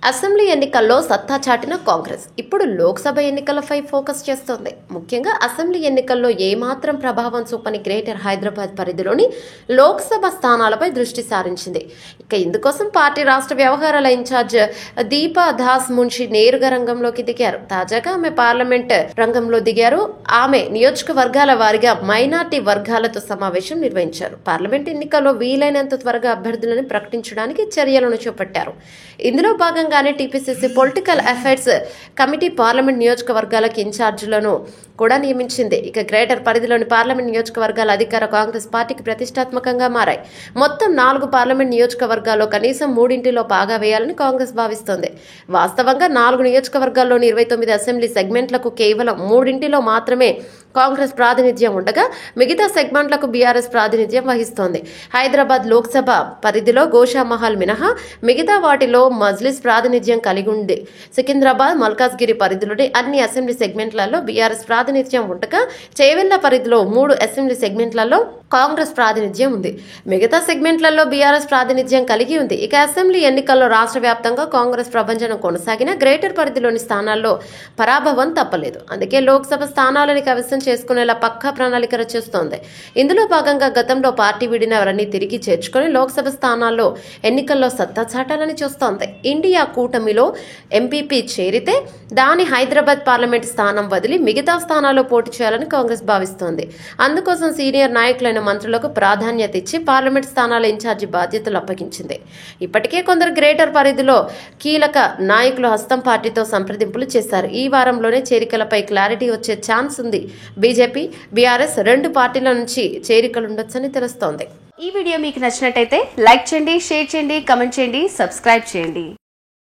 Assembly ఎన్నికల్లో సత్తా చాటిన కాంగ్రెస్ ఇప్పుడు లోక్సభ ఎన్నికలపై ఫోకస్ చేస్తోంది. ముఖ్యంగా అసెంబ్లీ ఎన్నికల్లో ఏమాత్రం ప్రభావం చూపని గ్రేటర్ హైదరాబాద్ పరిధిలోని లోక్సభ స్థానాలపై దృష్టి సారించింది. ఇక ఇందుకోసం పార్టీ రాష్ట్ర వ్యవహారాల ఇన్ఛార్జ్ దీపా దాస్ మున్షి నేరుగా రంగంలోకి దిగారు. తాజాగా ఆమె పార్లమెంట్ రంగంలో దిగారు. ఆమె నియోజకవర్గాల వారీగా మైనార్టీ వర్గాలతో సమావేశం నిర్వహించారు. పార్లమెంట్ ఎన్నికల్లో వీలైనంత త్వరగా అభ్యర్థులను ప్రకటించడానికి చర్యలను చేపట్టారు. ఇందులో భాగంగా TPCC political affairs committee parliament నియోజకవర్గాలకు ఇన్ఛార్జీలను కూడా నియమించింది. ఇక గ్రేటర్ పరిధిలోని పార్లమెంట్ నియోజకవర్గాల అధికార కాంగ్రెస్ పార్టీకి ప్రతిష్టాత్మకంగా మారాయి. మొత్తం 4 పార్లమెంట్ నియోజకవర్గాల్లో కనీసం 3 పాగా వేయాలని కాంగ్రెస్ భావిస్తోంది. వాస్తవంగా 4 నియోజకవర్గాల్లోని 29 అసెంబ్లీ సెగ్మెంట్లకు కేవలం 3 మాత్రమే కాంగ్రెస్ ప్రాతినిధ్యం ఉండగా మిగతా సెగ్మెంట్లకు బీఆర్ఎస్ ప్రాతినిధ్యం వహిస్తోంది. హైదరాబాద్ లోక్సభ పరిధిలో గోషామహల్ మినహా మిగతా వాటిలో మజ్లిస్ ప్రాతినిధ్యం కలిగి ఉంది. సికింద్రాబాద్, మల్కాజ్గిరి పరిధిలోని అన్ని అసెంబ్లీ సెగ్మెంట్లలో బీఆర్ఎస్ ప్రాతినిధ్యం ఉండగా చేవెళ్ల పరిధిలో 3 అసెంబ్లీ సెగ్మెంట్లలో కాంగ్రెస్ ప్రాతినిధ్యం ఉంది. మిగతా సెగ్మెంట్లలో బీఆర్ఎస్ ప్రాతినిధ్యం కలిగి ఉంది. ఇక అసెంబ్లీ ఎన్నికల్లో రాష్ట్ర వ్యాప్తంగా కాంగ్రెస్ ప్రభంజనం కొనసాగిన గ్రేటర్ పరిధిలోని స్థానాల్లో పరాభవం తప్పలేదు. అందుకే లోక్సభ స్థానాలను కవిసం చేసుకునేలా పక్కా ప్రణాళిక రచిస్తోంది. ఇందులో భాగంగా గతంలో పార్టీ విడిన వారిని తిరిగి చేర్చుకుని లోక్సభ స్థానాల్లో ఎన్నికల్లో సత్తా చాటాలని చూస్తోంది. ఇండియా కూటమిలో ఎంపీపీ చేరితే దాని హైదరాబాద్ పార్లమెంట్ స్థానం వదిలి మిగతా స్థానాల్లో పోటీ చేయాలని కాంగ్రెస్ భావిస్తోంది. అందుకోసం సీనియర్ నాయకులైన మంత్రులకు ప్రాధాన్యత ఇచ్చి పార్లమెంట్ స్థానాల ఇన్ఛార్జి బాధ్యతలు అప్పగించింది. ఇప్పటికే కొందరు గ్రేటర్ పరిధిలో కీలక నాయకులు హస్తం పార్టీతో సంప్రదింపులు చేశారు. ఈ వారంలోనే చేరికలపై క్లారిటీ వచ్చే ఛాన్స్ ఉంది. బీజేపీ, బీఆర్ఎస్ 2 పార్టీల నుంచి చేరికలుండొచ్చని తెలుస్తోంది. ఈ వీడియో మీకు నచ్చినట్టయితే లైక్ చేయండి, షేర్ చేయండి, కమెంట్ చేయండి, సబ్స్క్రైబ్ చేయండి.